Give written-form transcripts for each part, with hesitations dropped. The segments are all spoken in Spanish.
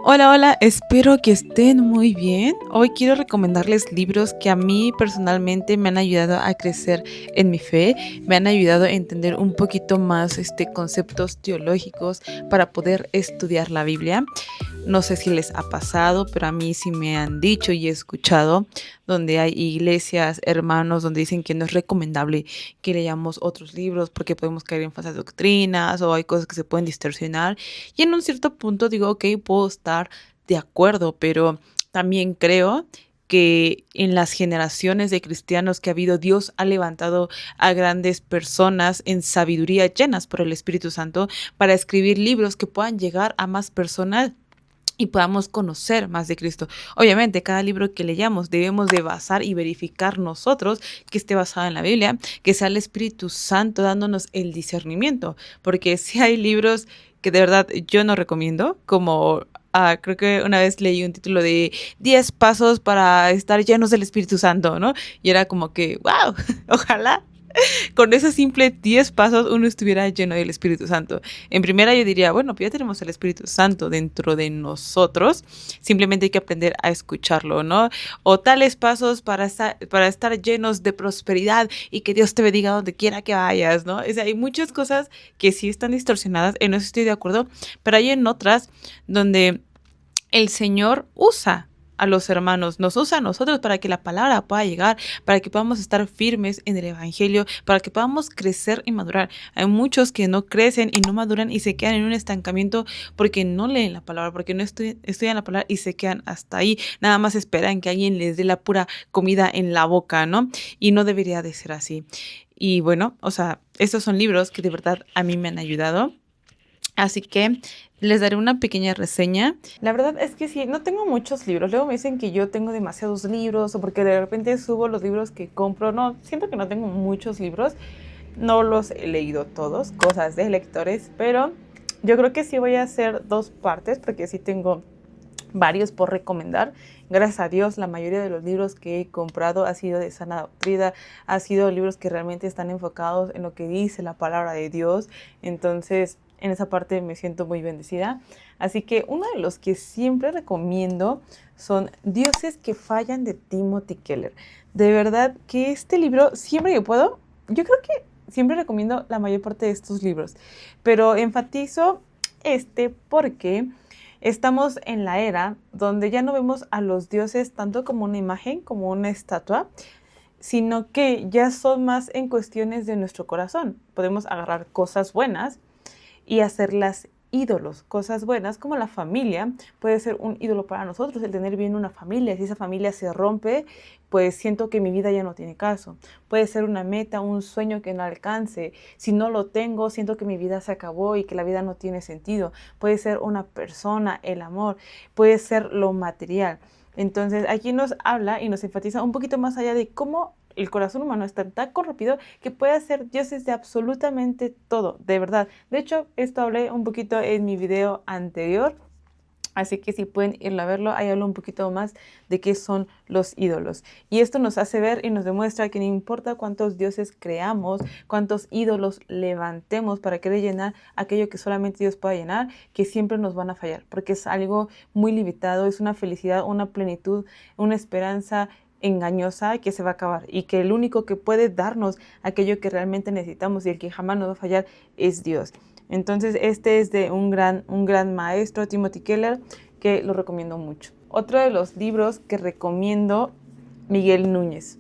Hola, hola, espero que estén muy bien. Hoy quiero recomendarles libros que a mí personalmente me han ayudado a crecer en mi fe, me han ayudado a entender un poquito más conceptos teológicos para poder estudiar la Biblia. No sé si les ha pasado, pero a mí sí me han dicho y he escuchado donde hay iglesias, hermanos, donde dicen que no es recomendable que leamos otros libros porque podemos caer en falsas doctrinas o hay cosas que se pueden distorsionar. Y en un cierto punto digo, ok, puedo estar de acuerdo, pero también creo que en las generaciones de cristianos que ha habido, Dios ha levantado a grandes personas en sabiduría llenas por el Espíritu Santo para escribir libros que puedan llegar a más personas y podamos conocer más de Cristo. Obviamente, cada libro que leamos debemos de basar y verificar nosotros que esté basado en la Biblia, que sea el Espíritu Santo dándonos el discernimiento, porque si hay libros que de verdad yo no recomiendo, como creo que una vez leí un título de 10 pasos para estar llenos del Espíritu Santo, ¿no? Y era como que, wow, ojalá con esos simples 10 pasos uno estuviera lleno del Espíritu Santo. En primera yo diría, bueno, pues ya tenemos el Espíritu Santo dentro de nosotros, simplemente hay que aprender a escucharlo, ¿no? O tales pasos para estar llenos de prosperidad y que Dios te bendiga donde quiera que vayas, ¿no? O sea, hay muchas cosas que sí están distorsionadas, en eso estoy de acuerdo, pero hay en otras donde el Señor usa a los hermanos, nos usa a nosotros para que la palabra pueda llegar, para que podamos estar firmes en el Evangelio, para que podamos crecer y madurar. Hay muchos que no crecen y no maduran y se quedan en un estancamiento porque no leen la palabra, porque no estudian la palabra y se quedan hasta ahí. Nada más esperan que alguien les dé la pura comida en la boca, ¿no? Y no debería de ser así. Y bueno, o sea, estos son libros que de verdad a mí me han ayudado. Así que les daré una pequeña reseña. La verdad es que sí, no tengo muchos libros. Luego me dicen que yo tengo demasiados libros o porque de repente subo los libros que compro. No, siento que no tengo muchos libros. No los he leído todos, cosas de lectores, pero yo creo que sí voy a hacer dos partes porque sí tengo varios por recomendar. Gracias a Dios, la mayoría de los libros que he comprado ha sido de sana doctrina, ha sido libros que realmente están enfocados en lo que dice la palabra de Dios. Entonces, en esa parte me siento muy bendecida. Así que uno de los que siempre recomiendo son Dioses que fallan, de Timothy Keller. De verdad que este libro, siempre que puedo, yo creo que siempre recomiendo la mayor parte de estos libros, pero enfatizo porque estamos en la era donde ya no vemos a los dioses tanto como una imagen, como una estatua, sino que ya son más en cuestiones de nuestro corazón. Podemos agarrar cosas buenas y hacerlas ídolos, cosas buenas como la familia puede ser un ídolo para nosotros, el tener bien una familia. Si esa familia se rompe, pues siento que mi vida ya no tiene caso. Puede ser una meta, un sueño que no alcance. Si no lo tengo, siento que mi vida se acabó y que la vida no tiene sentido. Puede ser una persona, el amor, puede ser lo material. Entonces aquí nos habla y nos enfatiza un poquito más allá de cómo el corazón humano está tan corrompido que puede hacer dioses de absolutamente todo, de verdad. De hecho, esto hablé un poquito en mi video anterior, así que si pueden irlo a verlo, ahí hablo un poquito más de qué son los ídolos. Y esto nos hace ver y nos demuestra que no importa cuántos dioses creamos, cuántos ídolos levantemos para querer llenar aquello que solamente Dios pueda llenar, que siempre nos van a fallar, porque es algo muy limitado, es una felicidad, una plenitud, una esperanza engañosa que se va a acabar y que el único que puede darnos aquello que realmente necesitamos y el que jamás nos va a fallar es Dios. Entonces este es de un gran maestro, Timothy Keller, que lo recomiendo mucho. Otro de los libros que recomiendo, Miguel Núñez.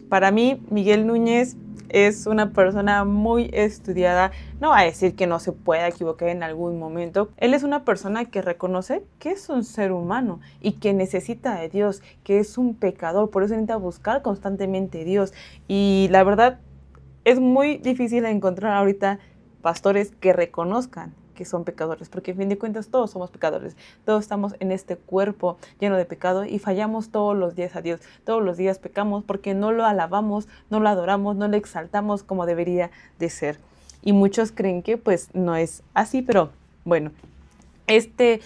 Para mí, Miguel Núñez es una persona muy estudiada. No va a decir que no se pueda equivocar en algún momento. Él es una persona que reconoce que es un ser humano y que necesita de Dios, que es un pecador. Por eso necesita buscar constantemente a Dios. Y la verdad, es muy difícil encontrar ahorita pastores que reconozcan que son pecadores, porque en fin de cuentas todos somos pecadores, todos estamos en este cuerpo lleno de pecado y fallamos todos los días a Dios, todos los días pecamos porque no lo alabamos, no lo adoramos, no lo exaltamos como debería de ser. Y muchos creen que pues no es así, pero bueno, este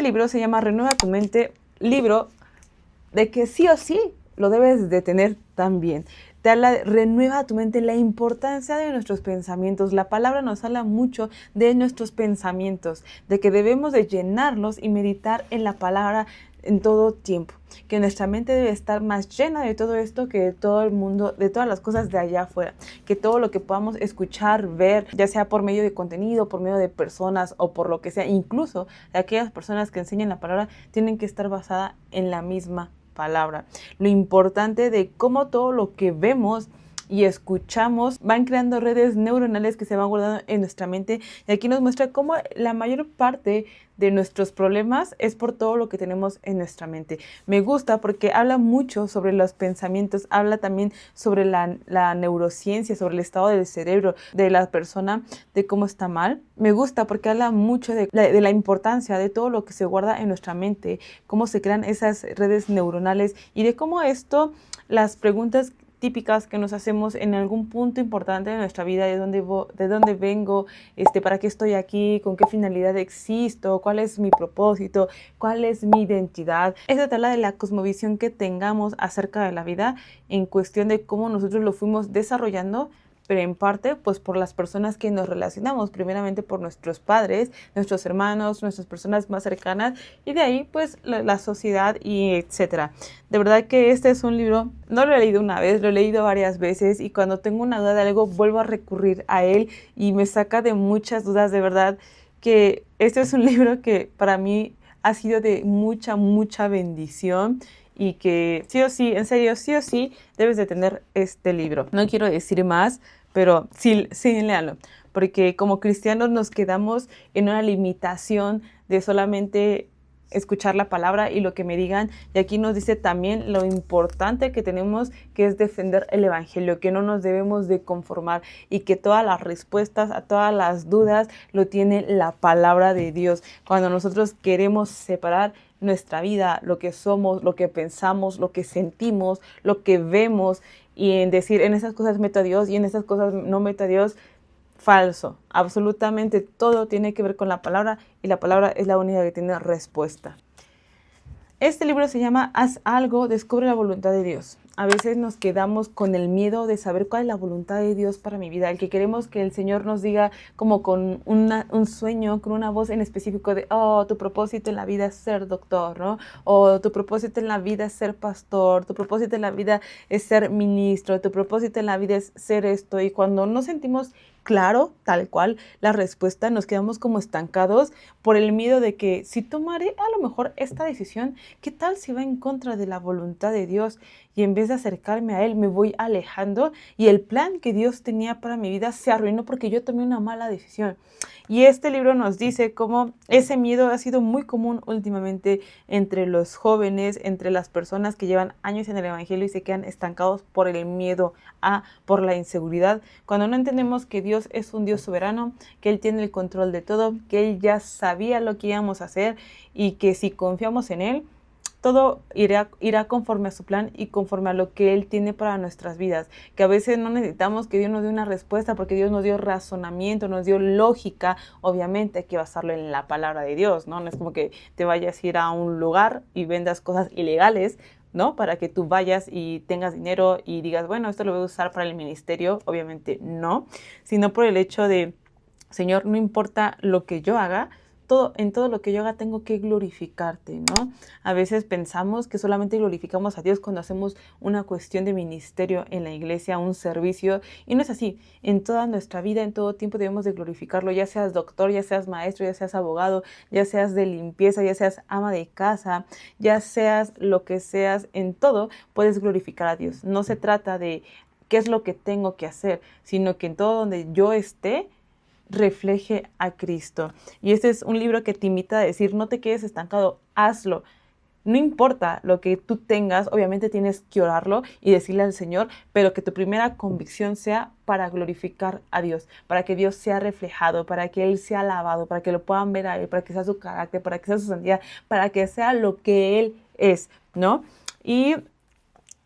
libro se llama Renueva tu mente, libro de que sí o sí lo debes de tener también. te habla, renueva tu mente, la importancia de nuestros pensamientos. La palabra nos habla mucho de nuestros pensamientos, de que debemos de llenarlos y meditar en la palabra en todo tiempo, que nuestra mente debe estar más llena de todo esto que de todo el mundo, de todas las cosas de allá afuera, que todo lo que podamos escuchar, ver, ya sea por medio de contenido, por medio de personas o por lo que sea, incluso de aquellas personas que enseñan la palabra, tienen que estar basada en la misma palabra. Lo importante de cómo todo lo que vemos y escuchamos van creando redes neuronales que se van guardando en nuestra mente, y aquí nos muestra cómo la mayor parte de nuestros problemas es por todo lo que tenemos en nuestra mente. Me gusta porque habla mucho sobre los pensamientos, habla también sobre la neurociencia, sobre el estado del cerebro de la persona, de cómo está mal. Me gusta porque habla mucho de la importancia de todo lo que se guarda en nuestra mente, cómo se crean esas redes neuronales y de cómo esto, las preguntas típicas que nos hacemos en algún punto importante de nuestra vida, de dónde vengo, para qué estoy aquí, con qué finalidad existo, cuál es mi propósito, cuál es mi identidad. Esa te habla de la cosmovisión que tengamos acerca de la vida en cuestión de cómo nosotros lo fuimos desarrollando, pero en parte pues por las personas que nos relacionamos, primeramente por nuestros padres, nuestros hermanos, nuestras personas más cercanas, y de ahí pues la sociedad y etcétera. De verdad que este es un libro, no lo he leído una vez, lo he leído varias veces, y cuando tengo una duda de algo vuelvo a recurrir a él y me saca de muchas dudas. De verdad que este es un libro que para mí ha sido de mucha bendición, y que sí o sí, en serio, sí o sí, debes de tener este libro. No quiero decir más, pero sí, léanlo, porque como cristianos nos quedamos en una limitación de solamente escuchar la palabra y lo que me digan, y aquí nos dice también lo importante que tenemos, que es defender el evangelio, que no nos debemos de conformar, y que todas las respuestas a todas las dudas lo tiene la palabra de Dios. Cuando nosotros queremos separar nuestra vida, lo que somos, lo que pensamos, lo que sentimos, lo que vemos, y en decir en esas cosas meto a Dios y en esas cosas no meto a Dios, falso. Absolutamente todo tiene que ver con la palabra, y la palabra es la única que tiene respuesta. Este libro se llama Haz algo, descubre la voluntad de Dios. A veces nos quedamos con el miedo de saber cuál es la voluntad de Dios para mi vida, el que queremos que el Señor nos diga como con un sueño, con una voz en específico de, oh, tu propósito en la vida es ser doctor, ¿no? O tu propósito en la vida es ser pastor, tu propósito en la vida es ser ministro, tu propósito en la vida es ser esto. Y cuando no sentimos claro, tal cual, la respuesta, nos quedamos como estancados por el miedo de que si tomaré a lo mejor esta decisión, ¿qué tal si va en contra de la voluntad de Dios? Y en vez de acercarme a Él, me voy alejando, y el plan que Dios tenía para mi vida se arruinó porque yo tomé una mala decisión. Y este libro nos dice cómo ese miedo ha sido muy común últimamente entre los jóvenes, entre las personas que llevan años en el evangelio y se quedan estancados por el miedo por la inseguridad. Cuando no entendemos que Dios es un Dios soberano, que Él tiene el control de todo, que Él ya sabía lo que íbamos a hacer, y que si confiamos en Él, todo irá conforme a su plan y conforme a lo que Él tiene para nuestras vidas. Que a veces no necesitamos que Dios nos dé una respuesta, porque Dios nos dio razonamiento, nos dio lógica. Obviamente hay que basarlo en la palabra de Dios, ¿no? No es como que te vayas a ir a un lugar y vendas cosas ilegales, ¿no? Para que tú vayas y tengas dinero y digas, bueno, esto lo voy a usar para el ministerio. Obviamente no, sino por el hecho de, Señor, no importa lo que yo haga, en todo lo que yo haga tengo que glorificarte, ¿no? A veces pensamos que solamente glorificamos a Dios cuando hacemos una cuestión de ministerio en la iglesia, un servicio, y no es así. En toda nuestra vida, en todo tiempo debemos de glorificarlo, ya seas doctor, ya seas maestro, ya seas abogado, ya seas de limpieza, ya seas ama de casa, ya seas lo que seas, en todo puedes glorificar a Dios. No se trata de qué es lo que tengo que hacer, sino que en todo donde yo esté, refleje a Cristo. Y este es un libro que te invita a decir, no te quedes estancado, hazlo. No importa lo que tú tengas, obviamente tienes que orarlo y decirle al Señor, pero que tu primera convicción sea para glorificar a Dios, para que Dios sea reflejado, para que Él sea alabado, para que lo puedan ver a Él, para que sea su carácter, para que sea su santidad, para que sea lo que Él es, ¿no? Y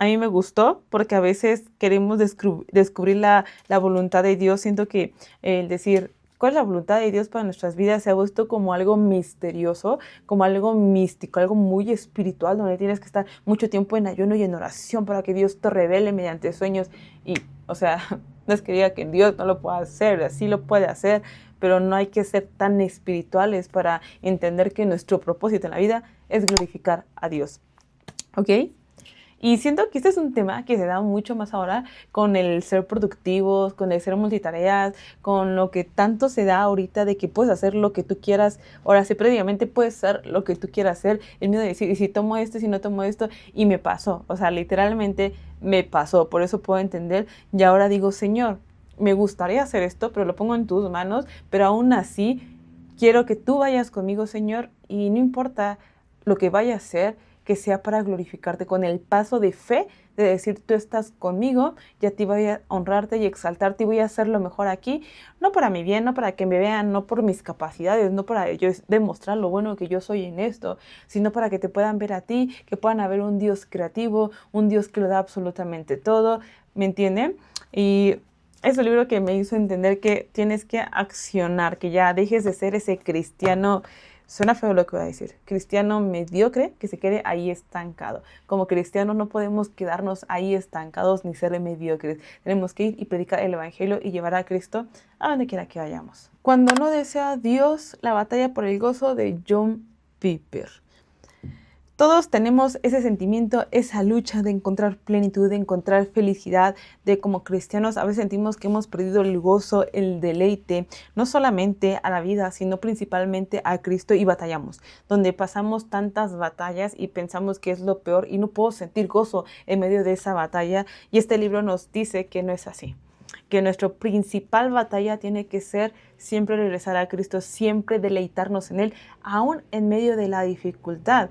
a mí me gustó porque a veces queremos descubrir la voluntad de Dios. Siento que el decir, cuál es la voluntad de Dios para nuestras vidas se ha vuelto como algo misterioso, como algo místico, algo muy espiritual, donde tienes que estar mucho tiempo en ayuno y en oración para que Dios te revele mediante sueños. Y, o sea, no es que diga que Dios no lo pueda hacer, así lo puede hacer, pero no hay que ser tan espirituales para entender que nuestro propósito en la vida es glorificar a Dios. ¿Ok? Y siento que este es un tema que se da mucho más ahora con el ser productivos, con el ser multitareas, con lo que tanto se da ahorita de que puedes hacer lo que tú quieras. Ahora sí, previamente puedes hacer lo que tú quieras hacer. El miedo de decir, ¿y si tomo esto, si no tomo esto? Y me pasó, o sea, literalmente me pasó. Por eso puedo entender. Y ahora digo, Señor, me gustaría hacer esto, pero lo pongo en tus manos. Pero aún así, quiero que tú vayas conmigo, Señor, y no importa lo que vaya a hacer, que sea para glorificarte, con el paso de fe, de decir, tú estás conmigo, y a ti voy a honrarte y exaltarte, y voy a hacer lo mejor aquí, no para mi bien, no para que me vean, no por mis capacidades, no para yo demostrar lo bueno que yo soy en esto, sino para que te puedan ver a ti, que puedan haber un Dios creativo, un Dios que lo da absolutamente todo, ¿me entienden? Y es un libro que me hizo entender que tienes que accionar, que ya dejes de ser ese cristiano. Suena feo lo que voy a decir. Cristiano mediocre que se quede ahí estancado. Como cristianos no podemos quedarnos ahí estancados ni ser mediocres. Tenemos que ir y predicar el evangelio y llevar a Cristo a donde quiera que vayamos. Cuando no desea Dios, la batalla por el gozo, de John Piper. Todos tenemos ese sentimiento, esa lucha de encontrar plenitud, de encontrar felicidad, de como cristianos a veces sentimos que hemos perdido el gozo, el deleite, no solamente a la vida, sino principalmente a Cristo, y batallamos, donde pasamos tantas batallas y pensamos que es lo peor y no puedo sentir gozo en medio de esa batalla, y este libro nos dice que no es así. Que nuestra principal batalla tiene que ser siempre regresar a Cristo, siempre deleitarnos en Él, aún en medio de la dificultad.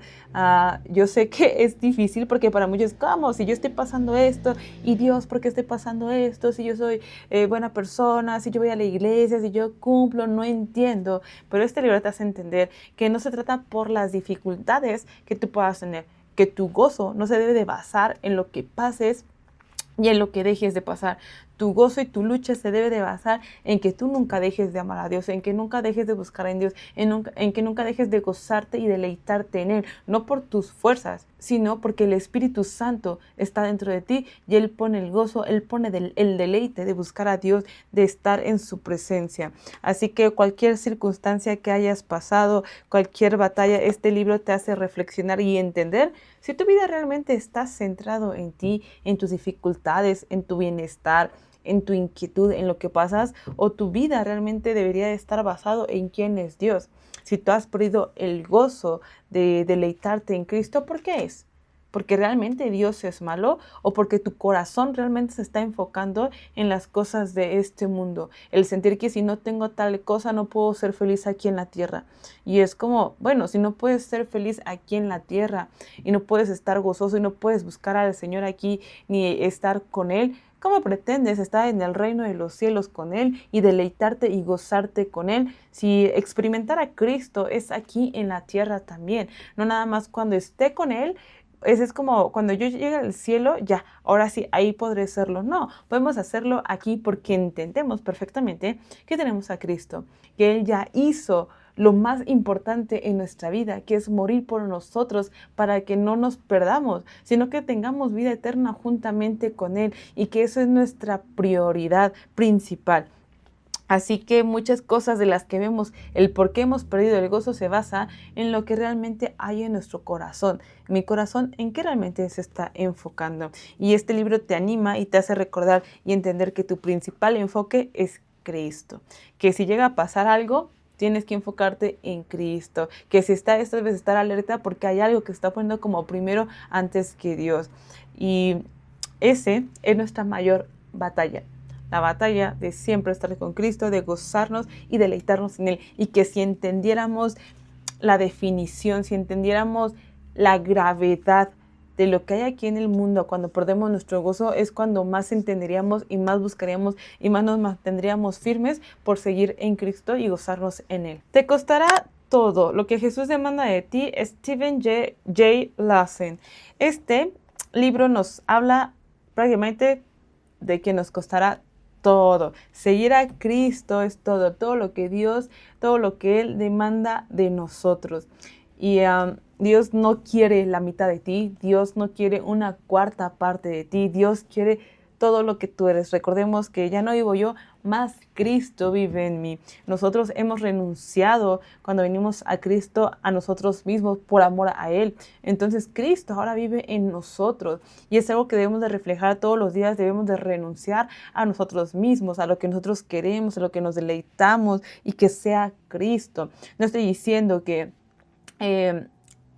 Yo sé que es difícil porque para muchos, ¿cómo? Si yo estoy pasando esto, y Dios, ¿por qué estoy pasando esto? Si yo soy buena persona, si yo voy a la iglesia, si yo cumplo, no entiendo. Pero este libro te hace entender que no se trata por las dificultades que tú puedas tener, que tu gozo no se debe de basar en lo que pases y en lo que dejes de pasar. Tu gozo y tu lucha se debe de basar en que tú nunca dejes de amar a Dios, en que nunca dejes de buscar en Dios, en que nunca dejes de gozarte y deleitarte en Él, no por tus fuerzas, sino porque el Espíritu Santo está dentro de ti y Él pone el gozo, Él pone el deleite de buscar a Dios, de estar en su presencia. Así que cualquier circunstancia que hayas pasado, cualquier batalla, este libro te hace reflexionar y entender si tu vida realmente está centrado en ti, en tus dificultades, en tu bienestar, en tu inquietud, en lo que pasas, o tu vida realmente debería estar basado en quién es Dios. Si tú has perdido el gozo de deleitarte en Cristo, ¿por qué es? ¿Porque realmente Dios es malo o porque tu corazón realmente se está enfocando en las cosas de este mundo? El sentir que si no tengo tal cosa no puedo ser feliz aquí en la tierra. Y es como, bueno, si no puedes ser feliz aquí en la tierra y no puedes estar gozoso y no puedes buscar al Señor aquí ni estar con Él, ¿cómo pretendes estar en el reino de los cielos con Él y deleitarte y gozarte con Él si experimentar a Cristo es aquí en la tierra también? No nada más cuando esté con Él. Es como cuando yo llegue al cielo, ya, ahora sí, ahí podré serlo. No, podemos hacerlo aquí porque entendemos perfectamente que tenemos a Cristo, que Él ya hizo lo más importante en nuestra vida, que es morir por nosotros para que no nos perdamos, sino que tengamos vida eterna juntamente con Él, y que eso es nuestra prioridad principal. Así que muchas cosas de las que vemos, el por qué hemos perdido el gozo, se basa en lo que realmente hay en nuestro corazón. Mi corazón, ¿en qué realmente se está enfocando? Y este libro te anima y te hace recordar y entender que tu principal enfoque es Cristo. Que si llega a pasar algo, tienes que enfocarte en Cristo. Que si está esto, debes estar alerta porque hay algo que está poniendo como primero antes que Dios. Y ese es nuestra mayor batalla. La batalla de siempre estar con Cristo, de gozarnos y deleitarnos en Él. Y que si entendiéramos la definición, si entendiéramos la gravedad de lo que hay aquí en el mundo, cuando perdemos nuestro gozo, es cuando más entenderíamos y más buscaríamos y más nos mantendríamos firmes por seguir en Cristo y gozarnos en Él. Te costará todo lo que Jesús demanda de ti. Stephen J. Lawson. Este libro nos habla prácticamente de que nos costará todo. Seguir a Cristo es todo. Todo lo que Dios, todo lo que Él demanda de nosotros. Y Dios no quiere la mitad de ti. Dios no quiere una cuarta parte de ti. Dios quiere todo lo que tú eres. Recordemos que ya no vivo yo, más Cristo vive en mí. Nosotros hemos renunciado cuando venimos a Cristo a nosotros mismos por amor a Él. Entonces Cristo ahora vive en nosotros y es algo que debemos de reflejar todos los días. Debemos de renunciar a nosotros mismos, a lo que nosotros queremos, a lo que nos deleitamos y que sea Cristo. No estoy diciendo que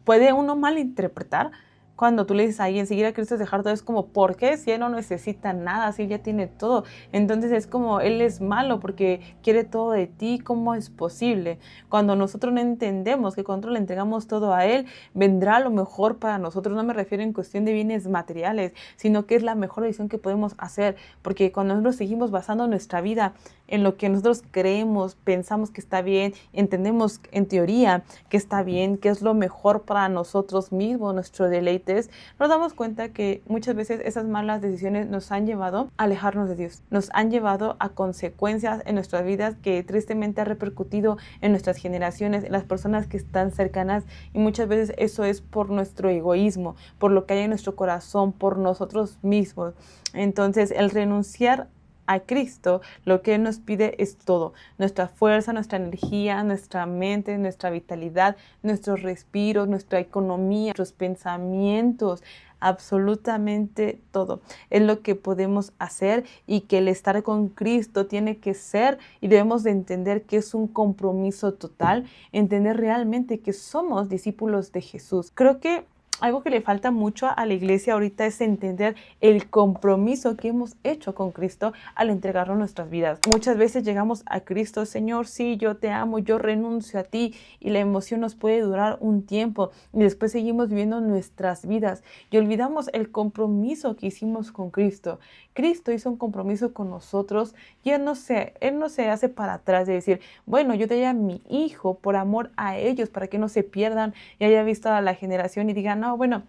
puede uno malinterpretar cuando tú le dices a alguien, seguir a Cristo es dejar todo. Es como, ¿por qué? Si Él no necesita nada, si Él ya tiene todo. Entonces es como, Él es malo porque quiere todo de ti. ¿Cómo es posible? Cuando nosotros no entendemos que cuando le entregamos todo a Él, vendrá lo mejor para nosotros. No me refiero en cuestión de bienes materiales, sino que es la mejor decisión que podemos hacer. Porque cuando nosotros seguimos basando nuestra vida en lo que nosotros creemos, pensamos que está bien, entendemos en teoría que está bien, que es lo mejor para nosotros mismos, nuestro deleite, nos damos cuenta que muchas veces esas malas decisiones nos han llevado a alejarnos de Dios, nos han llevado a consecuencias en nuestras vidas que tristemente ha repercutido en nuestras generaciones, en las personas que están cercanas, y muchas veces eso es por nuestro egoísmo, por lo que hay en nuestro corazón, por nosotros mismos. Entonces el renunciar a Cristo, lo que Él nos pide es todo: nuestra fuerza, nuestra energía, nuestra mente, nuestra vitalidad, nuestros respiros, nuestra economía, nuestros pensamientos, absolutamente todo. Es lo que podemos hacer, y que el estar con Cristo tiene que ser, y debemos de entender que es un compromiso total, entender realmente que somos discípulos de Jesús. Creo que algo que le falta mucho a la iglesia ahorita es entender el compromiso que hemos hecho con Cristo al entregarnos nuestras vidas. Muchas veces llegamos a Cristo: Señor, sí, yo te amo, yo renuncio a ti, y la emoción nos puede durar un tiempo y después seguimos viviendo nuestras vidas y olvidamos el compromiso que hicimos con Cristo. Cristo hizo un compromiso con nosotros y Él no se hace para atrás de decir, bueno, yo te doy a mi hijo por amor a ellos, para que no se pierdan y haya visto a la generación y digan, no, bueno,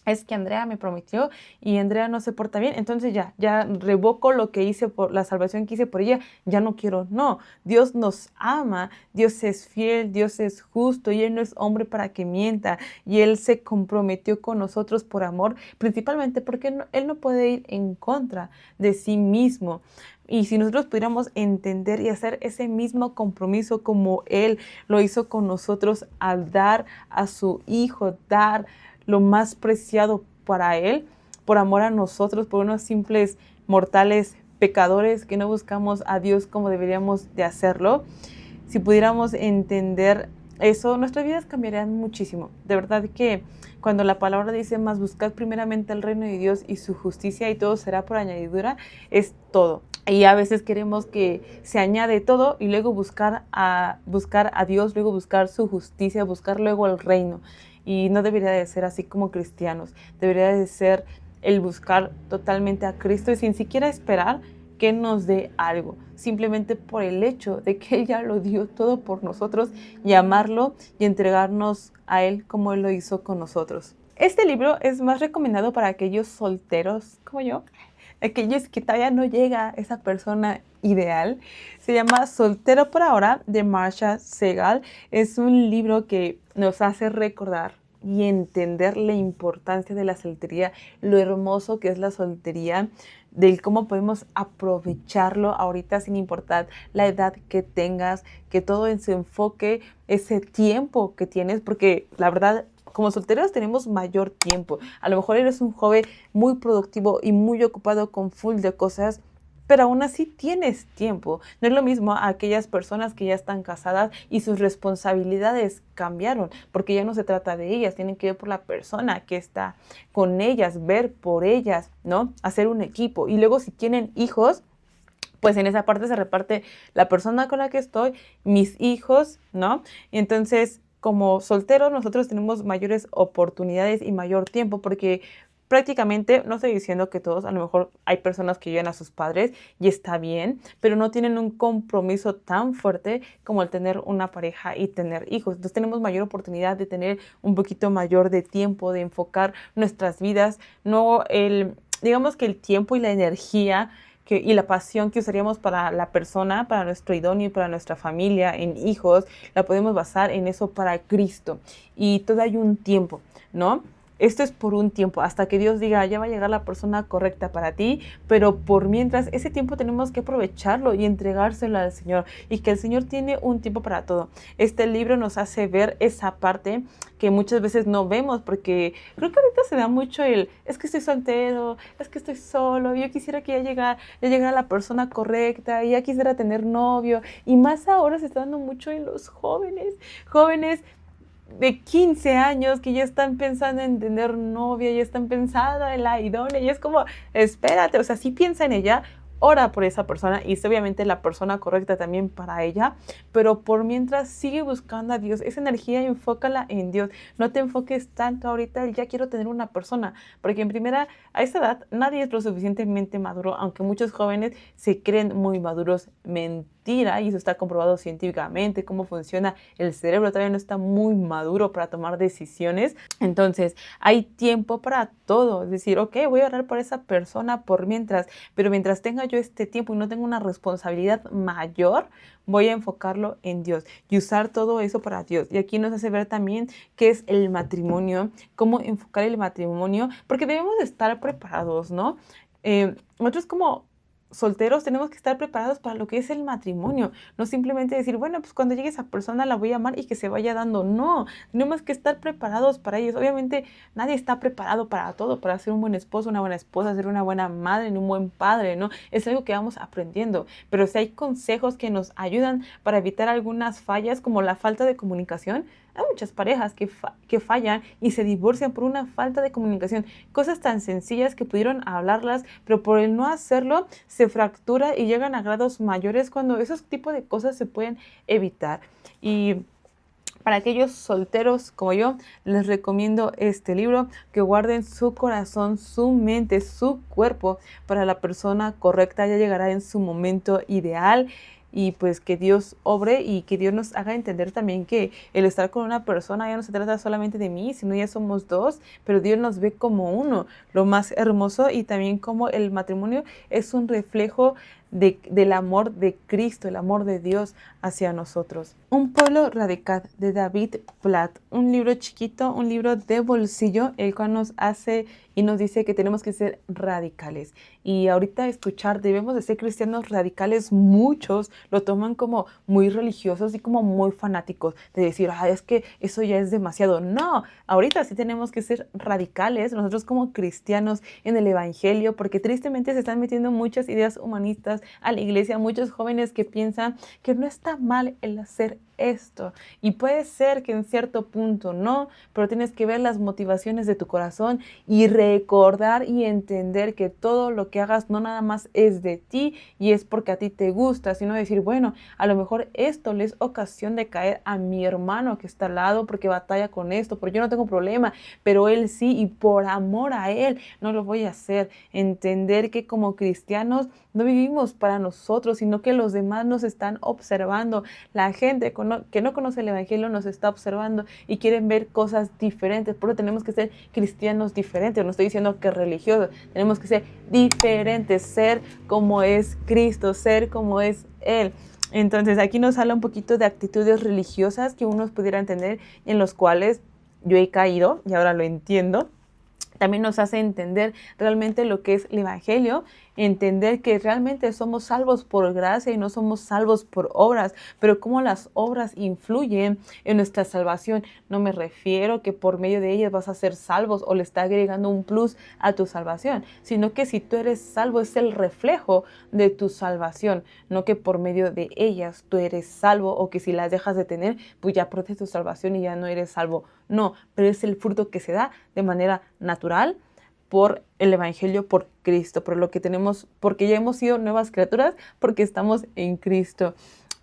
es que Andrea me prometió y Andrea no se porta bien, entonces ya revoco lo que hice por la salvación que hice por ella, ya no quiero. No, Dios nos ama, Dios es fiel, Dios es justo y Él no es hombre para que mienta, y Él se comprometió con nosotros por amor, principalmente porque Él no puede ir en contra de sí mismo. Y si nosotros pudiéramos entender y hacer ese mismo compromiso como Él lo hizo con nosotros al dar a su Hijo, dar lo más preciado para Él, por amor a nosotros, por unos simples mortales pecadores que no buscamos a Dios como deberíamos de hacerlo. Si pudiéramos entender eso, nuestras vidas cambiarían muchísimo. De verdad que cuando la palabra dice, más buscad primeramente el reino de Dios y su justicia, y todo será por añadidura, es todo. Y a veces queremos que se añade todo y luego buscar a Dios, luego buscar su justicia, buscar luego el reino. Y no debería de ser así como cristianos. Debería de ser el buscar totalmente a Cristo y sin siquiera esperar que nos dé algo, simplemente por el hecho de que Él ya lo dio todo por nosotros, y amarlo y entregarnos a Él como Él lo hizo con nosotros. Este libro es más recomendado para aquellos solteros como yo, aquellos que todavía no llega esa persona ideal. Se llama Soltero por Ahora, de Marcia Segal. Es un libro que nos hace recordar y entender la importancia de la soltería, lo hermoso que es la soltería, de cómo podemos aprovecharlo ahorita sin importar la edad que tengas, que todo se enfoque ese tiempo que tienes, porque la verdad, como solteros tenemos mayor tiempo. A lo mejor eres un joven muy productivo y muy ocupado con full de cosas, pero aún así tienes tiempo. No es lo mismo a aquellas personas que ya están casadas y sus responsabilidades cambiaron, porque ya no se trata de ellas, tienen que ver por la persona que está con ellas, ver por ellas, ¿no? Hacer un equipo. Y luego si tienen hijos, pues en esa parte se reparte la persona con la que estoy, mis hijos, ¿no? Y entonces, como solteros, nosotros tenemos mayores oportunidades y mayor tiempo, porque prácticamente, no estoy diciendo que todos, a lo mejor hay personas que llevan a sus padres y está bien, pero no tienen un compromiso tan fuerte como el tener una pareja y tener hijos. Entonces tenemos mayor oportunidad de tener un poquito mayor de tiempo, de enfocar nuestras vidas, digamos que el tiempo y la energía y la pasión que usaríamos para la persona, para nuestro idóneo, para nuestra familia, en hijos, la podemos basar en eso para Cristo. Y todo hay un tiempo, ¿no? Esto es por un tiempo, hasta que Dios diga, ya va a llegar la persona correcta para ti, pero por mientras, ese tiempo tenemos que aprovecharlo y entregárselo al Señor, y que el Señor tiene un tiempo para todo. Este libro nos hace ver esa parte que muchas veces no vemos, porque creo que ahorita se da mucho es que estoy soltero, es que estoy solo, yo quisiera que ya llegara la persona correcta, y ya quisiera tener novio, y más ahora se está dando mucho en los jóvenes de 15 años que ya están pensando en tener novia, ya están pensando en la idónea, y es como, espérate, o sea, sí piensa en ella, ora por esa persona, y es obviamente la persona correcta también para ella, pero por mientras sigue buscando a Dios, esa energía enfócala en Dios, no te enfoques tanto ahorita, ya quiero tener una persona, porque en primera, a esa edad, nadie es lo suficientemente maduro, aunque muchos jóvenes se creen muy maduros. Mentira, y eso está comprobado científicamente, cómo funciona el cerebro, todavía no está muy maduro para tomar decisiones. Entonces hay tiempo para todo, es decir, ok, voy a orar por esa persona por mientras, pero mientras tenga yo este tiempo y no tengo una responsabilidad mayor, voy a enfocarlo en Dios y usar todo eso para Dios. Y aquí nos hace ver también qué es el matrimonio, cómo enfocar el matrimonio, porque debemos de estar preparados, ¿no? Nosotros como solteros tenemos que estar preparados para lo que es el matrimonio, no simplemente decir, bueno, pues cuando llegue esa persona la voy a amar y que se vaya dando. No, tenemos que estar preparados para ellos. Obviamente nadie está preparado para todo, para ser un buen esposo, una buena esposa, ser una buena madre, un buen padre, ¿no? Es algo que vamos aprendiendo, pero si hay consejos que nos ayudan para evitar algunas fallas, como la falta de comunicación. Hay muchas parejas que fallan y se divorcian por una falta de comunicación. Cosas tan sencillas que pudieron hablarlas, pero por el no hacerlo se fractura y llegan a grados mayores cuando esos tipos de cosas se pueden evitar. Y para aquellos solteros como yo, les recomiendo este libro, que guarden su corazón, su mente, su cuerpo para la persona correcta. Ya llegará en su momento ideal. Y pues que Dios obre y que Dios nos haga entender también que el estar con una persona ya no se trata solamente de mí, sino ya somos dos, pero Dios nos ve como uno, lo más hermoso, y también como el matrimonio es un reflejo del amor de Cristo, el amor de Dios hacia nosotros. Un pueblo radical, de David Platt, un libro chiquito, un libro de bolsillo, el cual nos hace y nos dice que tenemos que ser radicales. Y ahorita escuchar, debemos de ser cristianos radicales, muchos lo toman como muy religiosos y como muy fanáticos, de decir, es que eso ya es demasiado. No, ahorita sí tenemos que ser radicales, nosotros como cristianos en el evangelio, porque tristemente se están metiendo muchas ideas humanistas a la iglesia, muchos jóvenes que piensan que no está mal el hacer esto, y puede ser que en cierto punto no, pero tienes que ver las motivaciones de tu corazón y recordar y entender que todo lo que hagas no nada más es de ti y es porque a ti te gusta, sino decir, bueno, a lo mejor esto le es ocasión de caer a mi hermano que está al lado porque batalla con esto, porque yo no tengo problema, pero él sí, y por amor a él no lo voy a hacer. Entender que como cristianos no vivimos para nosotros, sino que los demás nos están observando. La gente que no conoce el evangelio nos está observando y quieren ver cosas diferentes. Por eso tenemos que ser cristianos diferentes. No estoy diciendo que religiosos, tenemos que ser diferentes, ser como es Cristo, ser como es Él. Entonces aquí nos habla un poquito de actitudes religiosas que unos pudieran tener, en los cuales yo he caído y ahora lo entiendo. También nos hace entender realmente lo que es el evangelio, entender que realmente somos salvos por gracia y no somos salvos por obras, pero cómo las obras influyen en nuestra salvación. No me refiero que por medio de ellas vas a ser salvos o le está agregando un plus a tu salvación, sino que si tú eres salvo es el reflejo de tu salvación, no que por medio de ellas tú eres salvo, o que si las dejas de tener, pues ya pierdes tu salvación y ya no eres salvo. No, pero es el fruto que se da de manera natural por el evangelio, por Cristo, por lo que tenemos, porque ya hemos sido nuevas criaturas, porque estamos en Cristo.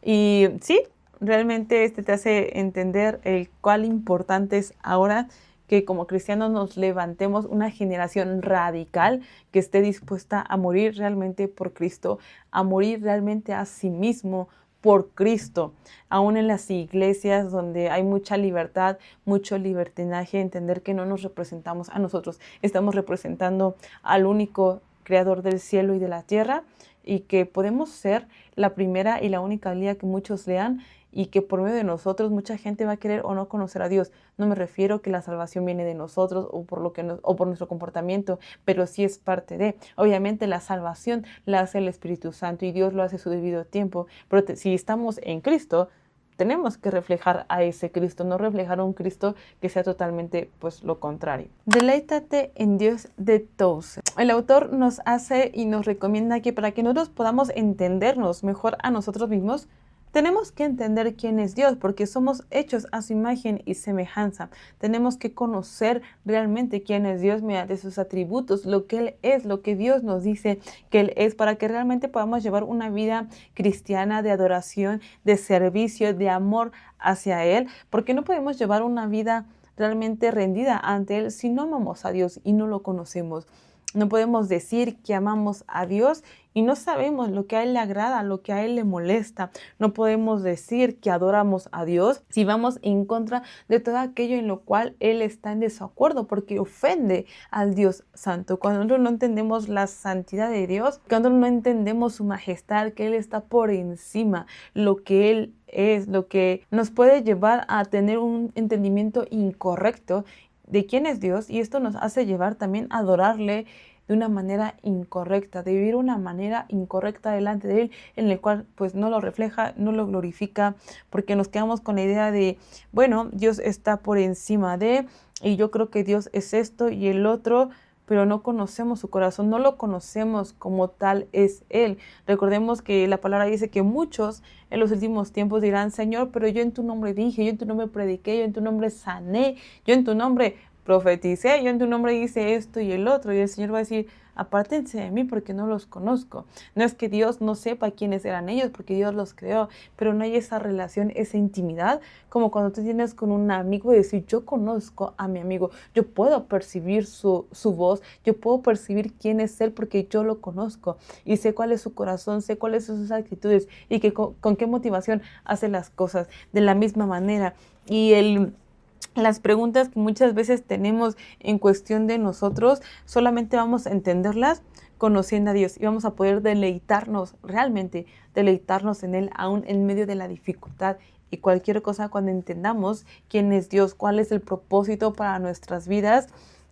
Y sí, realmente este te hace entender el cuál importante es ahora que como cristianos nos levantemos una generación radical que esté dispuesta a morir realmente por Cristo, a morir realmente a sí mismo por Cristo. Aún en las iglesias donde hay mucha libertad, mucho libertinaje, entender que no nos representamos a nosotros, estamos representando al único creador del cielo y de la tierra, y que podemos ser la primera y la única guía que muchos lean, y que por medio de nosotros mucha gente va a querer o no conocer a Dios. No me refiero que la salvación viene de nosotros o o por nuestro comportamiento, pero sí es parte de. Obviamente la salvación la hace el Espíritu Santo y Dios lo hace a su debido tiempo, pero si estamos en Cristo, tenemos que reflejar a ese Cristo, no reflejar a un Cristo que sea totalmente pues lo contrario. Deleítate en Dios de todos. El autor nos hace y nos recomienda que para que nosotros podamos entendernos mejor a nosotros mismos, tenemos que entender quién es Dios, porque somos hechos a su imagen y semejanza. Tenemos que conocer realmente quién es Dios mediante sus atributos, lo que Él es, lo que Dios nos dice que Él es, para que realmente podamos llevar una vida cristiana de adoración, de servicio, de amor hacia Él, porque no podemos llevar una vida realmente rendida ante Él si no amamos a Dios y no lo conocemos. No podemos decir que amamos a Dios y no sabemos lo que a Él le agrada, lo que a Él le molesta. No podemos decir que adoramos a Dios si vamos en contra de todo aquello en lo cual Él está en desacuerdo, porque ofende al Dios Santo. Cuando nosotros no entendemos la santidad de Dios, cuando no entendemos su majestad, que Él está por encima, lo que Él es, lo que nos puede llevar a tener un entendimiento incorrecto de quién es Dios, y esto nos hace llevar también a adorarle de una manera incorrecta, de vivir una manera incorrecta delante de Él, en el cual pues no lo refleja, no lo glorifica, porque nos quedamos con la idea de, bueno, Dios está por encima de, y yo creo que Dios es esto y el otro, pero no conocemos su corazón, no lo conocemos como tal es Él. Recordemos que la palabra dice que muchos en los últimos tiempos dirán, Señor, pero yo en tu nombre dije, yo en tu nombre prediqué, yo en tu nombre sané, yo en tu nombre profeticé, yo en tu nombre hice esto y el otro. Y el Señor va a decir, apártense de mí porque no los conozco. No es que Dios no sepa quiénes eran ellos, porque Dios los creó, pero no hay esa relación, esa intimidad, como cuando tú tienes con un amigo y decir, yo conozco a mi amigo, yo puedo percibir su voz, yo puedo percibir quién es él porque yo lo conozco y sé cuál es su corazón, sé cuáles son sus actitudes y que con qué motivación hace las cosas de la misma manera. Y las preguntas que muchas veces tenemos en cuestión de nosotros, solamente vamos a entenderlas conociendo a Dios y vamos a poder deleitarnos, realmente deleitarnos en Él, aún en medio de la dificultad y cualquier cosa. Cuando entendamos quién es Dios, cuál es el propósito para nuestras vidas,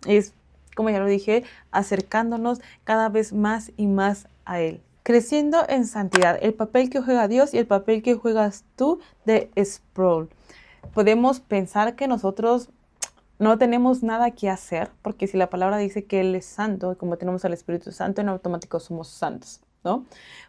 es, como ya lo dije, acercándonos cada vez más y más a Él. Creciendo en santidad, el papel que juega Dios y el papel que juegas tú de Sproul. Podemos pensar que nosotros no tenemos nada que hacer, porque si la palabra dice que Él es santo, y como tenemos al Espíritu Santo, en automático somos santos, ¿no?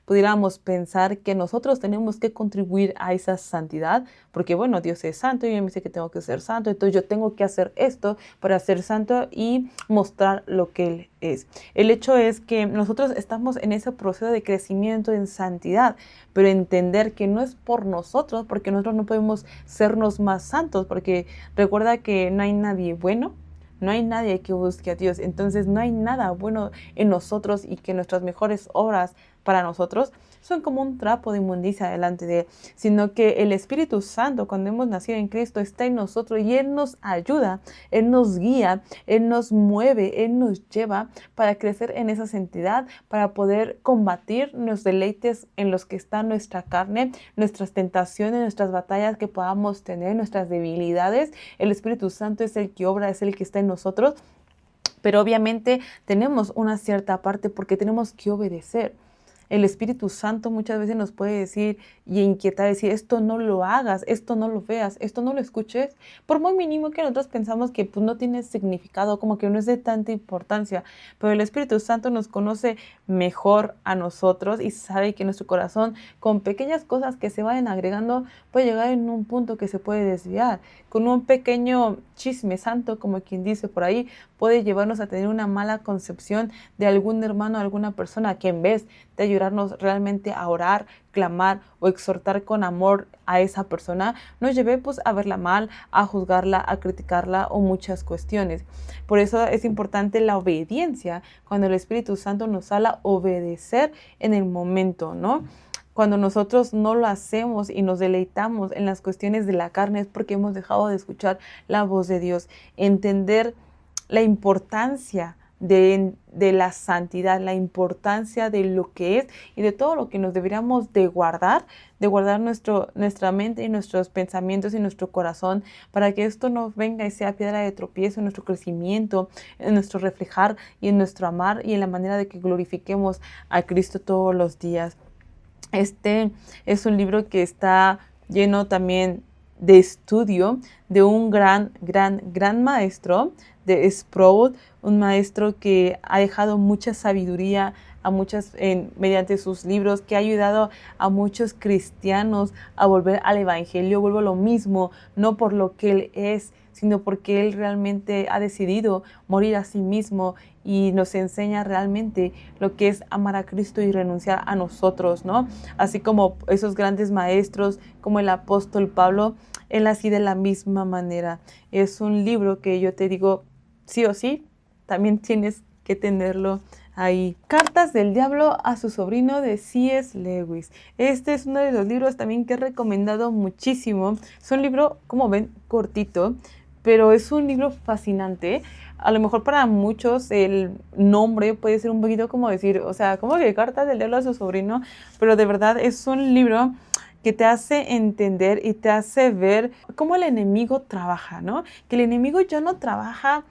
Pudiéramos pensar que nosotros tenemos que contribuir a esa santidad, porque bueno, Dios es santo y me dice que tengo que ser santo, entonces yo tengo que hacer esto para ser santo y mostrar lo que Él es. El hecho es que nosotros estamos en ese proceso de crecimiento en santidad, pero entender que no es por nosotros, porque nosotros no podemos sernos más santos, porque recuerda que no hay nadie bueno, no hay nadie que busque a Dios, entonces no hay nada bueno en nosotros y que nuestras mejores obras para nosotros son como un trapo de inmundicia delante de Él, sino que el Espíritu Santo, cuando hemos nacido en Cristo, está en nosotros y Él nos ayuda, Él nos guía, Él nos mueve, Él nos lleva para crecer en esa santidad, para poder combatir los deleites en los que está nuestra carne, nuestras tentaciones, nuestras batallas que podamos tener, nuestras debilidades. El Espíritu Santo es el que obra, es el que está en nosotros, pero obviamente tenemos una cierta parte porque tenemos que obedecer. El Espíritu Santo muchas veces nos puede decir y inquietar, decir, esto no lo hagas, esto no lo veas, esto no lo escuches, por muy mínimo que nosotros pensamos que pues, no tiene significado, como que no es de tanta importancia, pero el Espíritu Santo nos conoce mejor a nosotros y sabe que nuestro corazón, con pequeñas cosas que se vayan agregando, puede llegar en un punto que se puede desviar. Con un pequeño chisme santo, como quien dice por ahí, puede llevarnos a tener una mala concepción de algún hermano, alguna persona que en vez de ayudarnos realmente a orar, clamar o exhortar con amor a esa persona, nos lleve pues a verla mal, a juzgarla, a criticarla o muchas cuestiones. Por eso es importante la obediencia, cuando el Espíritu Santo nos habla, obedecer en el momento, ¿no? Cuando nosotros no lo hacemos y nos deleitamos en las cuestiones de la carne es porque hemos dejado de escuchar la voz de Dios, entender la importancia de la santidad, la importancia de lo que es y de todo lo que nos deberíamos de guardar nuestra mente y nuestros pensamientos y nuestro corazón, para que esto no venga y sea piedra de tropiezo en nuestro crecimiento, en nuestro reflejar y en nuestro amar y en la manera de que glorifiquemos a Cristo todos los días. Este es un libro que está lleno también de estudio de un gran maestro de Sproul, un maestro que ha dejado mucha sabiduría a mediante sus libros, que ha ayudado a muchos cristianos a volver al evangelio. Vuelvo a lo mismo, no por lo que él es, sino porque él realmente ha decidido morir a sí mismo y nos enseña realmente lo que es amar a Cristo y renunciar a nosotros, ¿no? Así como esos grandes maestros, como el apóstol Pablo, él así de la misma manera. Es un libro que yo te digo, sí o sí, también tienes que tenerlo ahí. Cartas del Diablo a su sobrino, de C.S. Lewis. Este es uno de los libros también que he recomendado muchísimo. Es un libro, como ven, cortito, pero es un libro fascinante. A lo mejor para muchos el nombre puede ser un poquito como decir, o sea, como que Cartas del Diablo a su sobrino, pero de verdad es un libro que te hace entender y te hace ver cómo el enemigo trabaja, ¿no? Que el enemigo ya no trabaja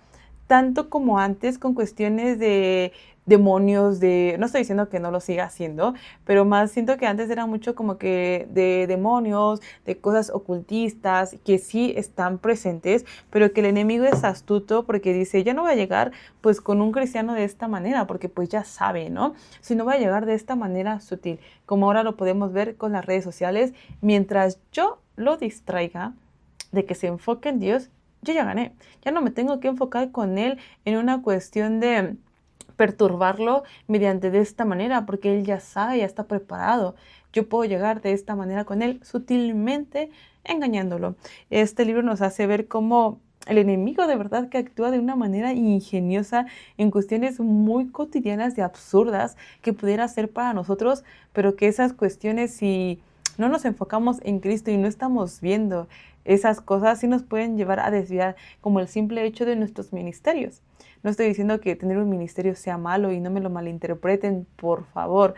tanto como antes con cuestiones de demonios, no estoy diciendo que no lo siga haciendo, pero más siento que antes era mucho como que de demonios, de cosas ocultistas, que sí están presentes, pero que el enemigo es astuto porque dice, ya no va a llegar pues con un cristiano de esta manera, porque pues ya sabe, ¿no? Sino va a llegar de esta manera sutil, como ahora lo podemos ver con las redes sociales. Mientras yo lo distraiga de que se enfoque en Dios, yo ya gané. Ya no me tengo que enfocar con él en una cuestión de perturbarlo mediante de esta manera, porque él ya sabe, ya está preparado. Yo puedo llegar de esta manera con él, sutilmente engañándolo. Este libro nos hace ver cómo el enemigo de verdad que actúa de una manera ingeniosa en cuestiones muy cotidianas y absurdas que pudiera ser para nosotros, pero que esas cuestiones, si no nos enfocamos en Cristo y no estamos viendo esas cosas, sí nos pueden llevar a desviar, como el simple hecho de nuestros ministerios. No estoy diciendo que tener un ministerio sea malo y no me lo malinterpreten, por favor,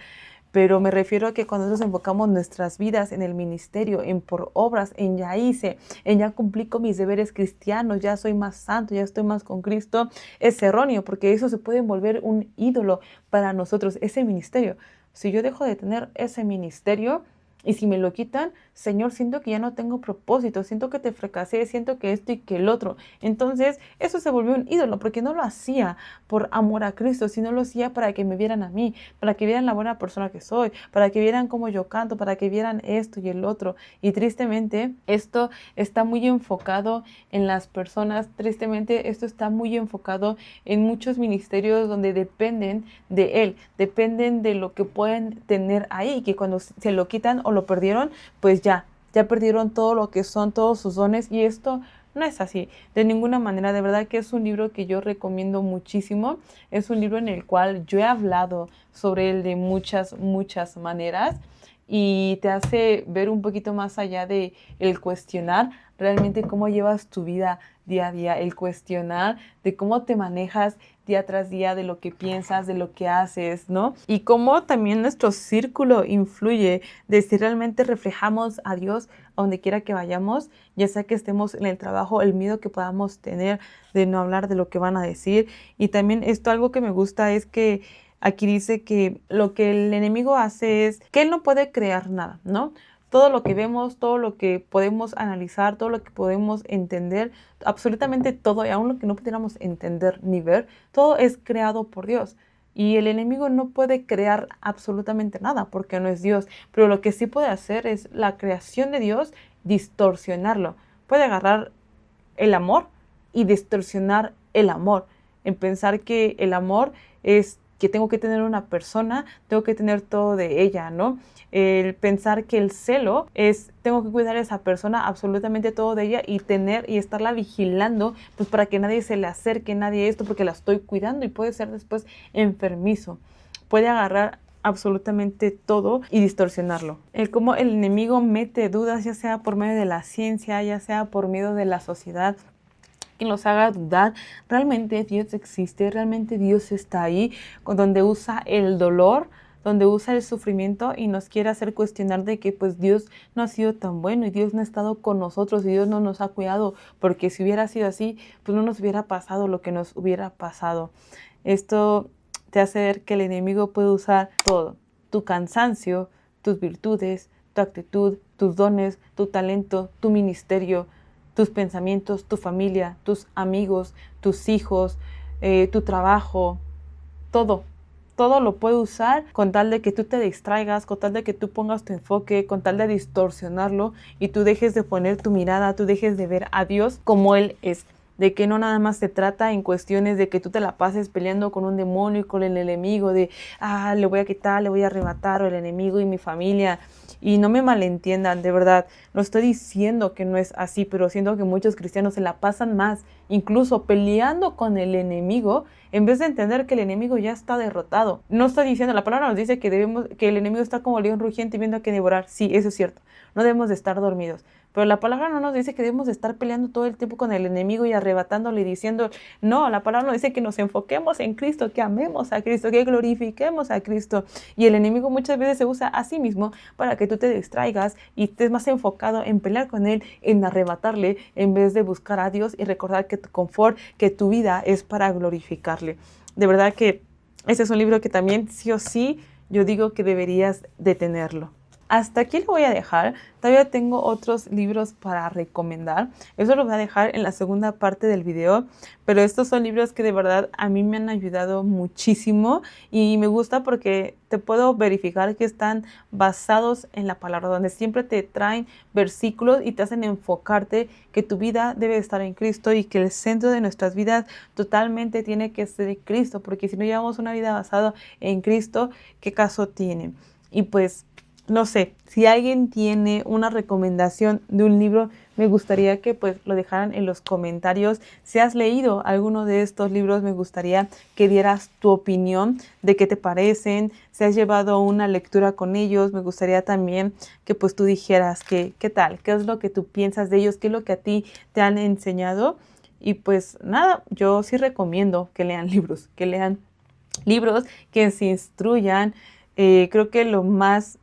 pero me refiero a que cuando nosotros enfocamos nuestras vidas en el ministerio, en por obras, en ya hice, en ya cumplí con mis deberes cristianos, ya soy más santo, ya estoy más con Cristo, es erróneo, porque eso se puede volver un ídolo para nosotros, ese ministerio. Si yo dejo de tener ese ministerio, y si me lo quitan, Señor, siento que ya no tengo propósito, siento que te fracasé, siento que esto y que el otro. Entonces, eso se volvió un ídolo, porque no lo hacía por amor a Cristo, sino lo hacía para que me vieran a mí, para que vieran la buena persona que soy, para que vieran cómo yo canto, para que vieran esto y el otro. Y tristemente, esto está muy enfocado en las personas, tristemente, esto está muy enfocado en muchos ministerios donde dependen de Él, dependen de lo que pueden tener ahí, que cuando se lo quitan o lo perdieron, pues ya perdieron todo lo que son, todos sus dones, y esto no es así, de ninguna manera. De verdad que es un libro que yo recomiendo muchísimo, es un libro en el cual yo he hablado sobre él de muchas maneras, y te hace ver un poquito más allá de el cuestionar realmente cómo llevas tu vida día a día, el cuestionar de cómo te manejas día tras día, de lo que piensas, de lo que haces, ¿no? Y cómo también nuestro círculo influye de si realmente reflejamos a Dios a donde quiera que vayamos, ya sea que estemos en el trabajo, el miedo que podamos tener de no hablar de lo que van a decir. Y también esto, algo que me gusta es que aquí dice que lo que el enemigo hace es que él no puede crear nada, ¿no? Todo lo que vemos, todo lo que podemos analizar, todo lo que podemos entender, absolutamente todo, y aún lo que no pudiéramos entender ni ver, todo es creado por Dios. Y el enemigo no puede crear absolutamente nada porque no es Dios. Pero lo que sí puede hacer es la creación de Dios, distorsionarlo. Puede agarrar el amor y distorsionar el amor, en pensar que el amor es que tengo que tener una persona, tengo que tener todo de ella, ¿no? El pensar que el celo es, tengo que cuidar a esa persona, absolutamente todo de ella, y tener y estarla vigilando, pues para que nadie se le acerque, nadie esto, porque la estoy cuidando, y puede ser después enfermizo. Puede agarrar absolutamente todo y distorsionarlo. El cómo el enemigo mete dudas, ya sea por medio de la ciencia, ya sea por medio de la sociedad, que nos haga dudar, ¿realmente Dios existe? ¿Realmente Dios está ahí? Donde usa el dolor, donde usa el sufrimiento y nos quiere hacer cuestionar de que pues Dios no ha sido tan bueno y Dios no ha estado con nosotros y Dios no nos ha cuidado, porque si hubiera sido así, pues no nos hubiera pasado lo que nos hubiera pasado. Esto te hace ver que el enemigo puede usar todo, tu cansancio, tus virtudes, tu actitud, tus dones, tu talento, tu ministerio, tus pensamientos, tu familia, tus amigos, tus hijos, tu trabajo, todo. Todo lo puede usar con tal de que tú te distraigas, con tal de que tú pongas tu enfoque, con tal de distorsionarlo y tú dejes de poner tu mirada, tú dejes de ver a Dios como Él es. De que no nada más se trata en cuestiones de que tú te la pases peleando con un demonio y con el enemigo, de, le voy a quitar, le voy a arrebatar al enemigo y mi familia. Y no me malentiendan, de verdad, no estoy diciendo que no es así, pero siento que muchos cristianos se la pasan más, incluso peleando con el enemigo, en vez de entender que el enemigo ya está derrotado. No estoy diciendo, la palabra nos dice que el enemigo está como león rugiente viendo a qué devorar. Sí, eso es cierto. No debemos de estar dormidos. Pero la palabra no nos dice que debemos de estar peleando todo el tiempo con el enemigo y arrebatándole y diciendo, no, la palabra nos dice que nos enfoquemos en Cristo, que amemos a Cristo, que glorifiquemos a Cristo. Y el enemigo muchas veces se usa a sí mismo para que tú te distraigas y estés más enfocado en pelear con él, en arrebatarle, en vez de buscar a Dios y recordar que tu confort, que tu vida es para glorificarle. De verdad que este es un libro que también sí o sí yo digo que deberías de tenerlo. Hasta aquí lo voy a dejar. Todavía tengo otros libros para recomendar. Eso lo voy a dejar en la segunda parte del video. Pero estos son libros que de verdad a mí me han ayudado muchísimo. Y me gusta porque te puedo verificar que están basados en la palabra. Donde siempre te traen versículos y te hacen enfocarte que tu vida debe estar en Cristo. Y que el centro de nuestras vidas totalmente tiene que ser Cristo. Porque si no llevamos una vida basada en Cristo, ¿qué caso tiene? Y pues no sé, si alguien tiene una recomendación de un libro, me gustaría que pues lo dejaran en los comentarios. Si has leído alguno de estos libros, me gustaría que dieras tu opinión de qué te parecen. Si has llevado una lectura con ellos, me gustaría también que pues tú dijeras qué tal, qué es lo que tú piensas de ellos, qué es lo que a ti te han enseñado. Y pues nada, yo sí recomiendo que lean libros, que se instruyan. Creo que lo más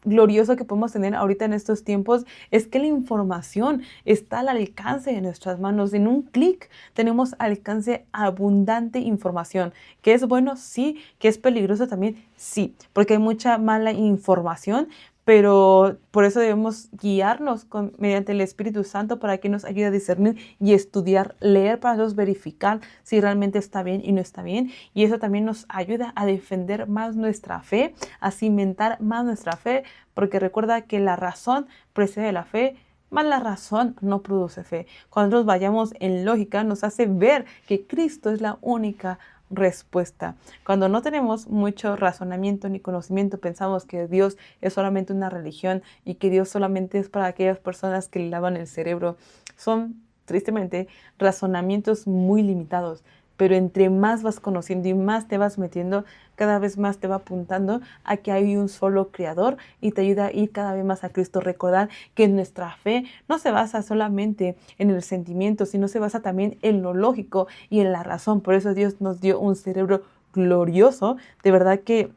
glorioso que podemos tener ahorita en estos tiempos es que la información está al alcance de nuestras manos. En un clic tenemos alcance a abundante información. ¿Que es bueno? Sí. ¿Que es peligroso también? Sí, porque hay mucha mala información, pero por eso debemos guiarnos mediante el Espíritu Santo para que nos ayude a discernir y estudiar, leer para nosotros verificar si realmente está bien y no está bien. Y eso también nos ayuda a defender más nuestra fe, a cimentar más nuestra fe, porque recuerda que la razón precede la fe, más la razón no produce fe. Cuando nosotros vayamos en lógica, nos hace ver que Cristo es la única respuesta. Cuando no tenemos mucho razonamiento ni conocimiento, pensamos que Dios es solamente una religión y que Dios solamente es para aquellas personas que le lavan el cerebro. Son, tristemente, razonamientos muy limitados. Pero entre más vas conociendo y más te vas metiendo, cada vez más te va apuntando a que hay un solo creador y te ayuda a ir cada vez más a Cristo. Recordar que nuestra fe no se basa solamente en el sentimiento, sino se basa también en lo lógico y en la razón. Por eso Dios nos dio un cerebro glorioso. De verdad que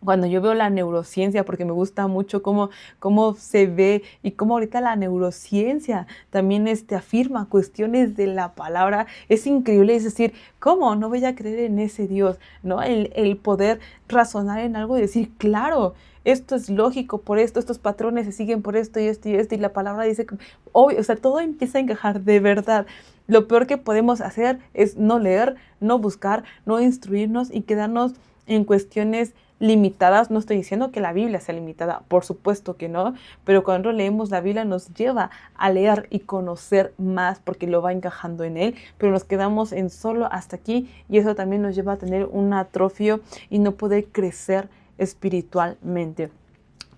cuando yo veo la neurociencia, porque me gusta mucho cómo se ve y cómo ahorita la neurociencia también afirma cuestiones de la palabra, es increíble. Es decir, ¿cómo no voy a creer en ese Dios? ¿No? El poder razonar en algo y decir, claro, esto es lógico por esto, estos patrones se siguen por esto y esto y esto, y la palabra dice, obvio, o sea, todo empieza a encajar de verdad. Lo peor que podemos hacer es no leer, no buscar, no instruirnos y quedarnos en cuestiones limitadas. No estoy diciendo que la Biblia sea limitada, por supuesto que no, pero cuando leemos la Biblia nos lleva a leer y conocer más porque lo va encajando en él, pero nos quedamos en solo hasta aquí y eso también nos lleva a tener un atrofio y no poder crecer espiritualmente.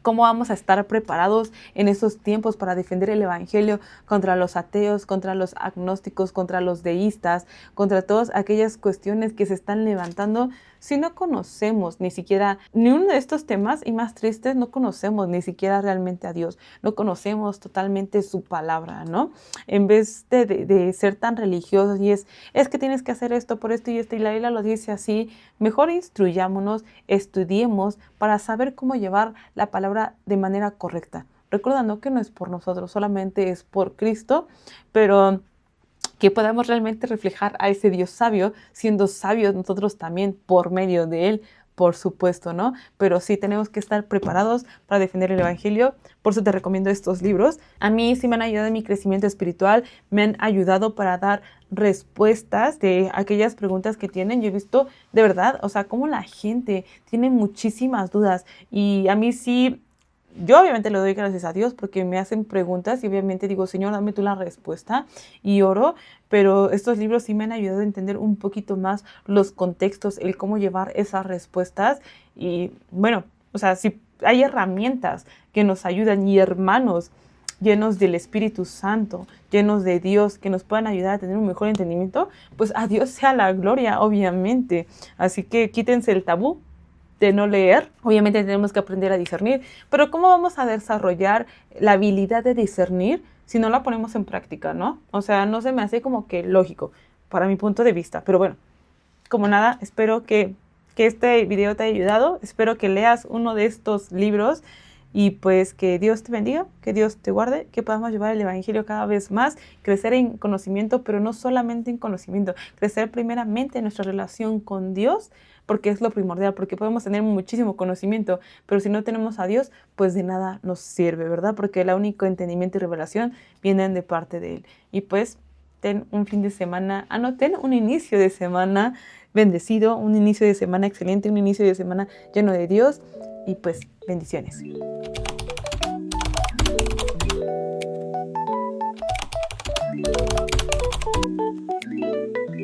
¿Cómo vamos a estar preparados en esos tiempos para defender el evangelio contra los ateos, contra los agnósticos, contra los deístas, contra todas aquellas cuestiones que se están levantando? si no conocemos ni siquiera ni uno de estos temas, y más tristes, no conocemos ni siquiera realmente a Dios, no conocemos totalmente su palabra, ¿no? En vez de ser tan religiosos y es que tienes que hacer esto por esto y la Biblia lo dice así, mejor instruyámonos, estudiemos para saber cómo llevar la palabra de manera correcta. Recordando que no es por nosotros, solamente es por Cristo, pero que podamos realmente reflejar a ese Dios sabio, siendo sabios nosotros también por medio de Él, por supuesto, ¿no? Pero sí tenemos que estar preparados para defender el Evangelio. Por eso te recomiendo estos libros. A mí sí me han ayudado en mi crecimiento espiritual, me han ayudado para dar respuestas de aquellas preguntas que tienen. Yo he visto de verdad, o sea, cómo la gente tiene muchísimas dudas y a mí sí. Yo obviamente le doy gracias a Dios porque me hacen preguntas y obviamente digo, Señor, dame tú la respuesta y oro, pero estos libros sí me han ayudado a entender un poquito más los contextos, el cómo llevar esas respuestas y bueno, o sea, si hay herramientas que nos ayudan y hermanos llenos del Espíritu Santo, llenos de Dios, que nos puedan ayudar a tener un mejor entendimiento, pues a Dios sea la gloria, obviamente. Así que quítense el tabú de no leer. Obviamente tenemos que aprender a discernir, pero ¿cómo vamos a desarrollar la habilidad de discernir si no la ponemos en práctica, ¿no? O sea, no se me hace como que lógico para mi punto de vista, pero bueno, como nada, espero que este video te haya ayudado, espero que leas uno de estos libros y pues que Dios te bendiga, que Dios te guarde, que podamos llevar el Evangelio cada vez más, crecer en conocimiento, pero no solamente en conocimiento, crecer primeramente en nuestra relación con Dios, porque es lo primordial, porque podemos tener muchísimo conocimiento, pero si no tenemos a Dios, pues de nada nos sirve, ¿verdad? Porque el único entendimiento y revelación vienen de parte de Él. Y pues ten un fin de semana, ten un inicio de semana bendecido, un inicio de semana excelente, un inicio de semana lleno de Dios y pues bendiciones.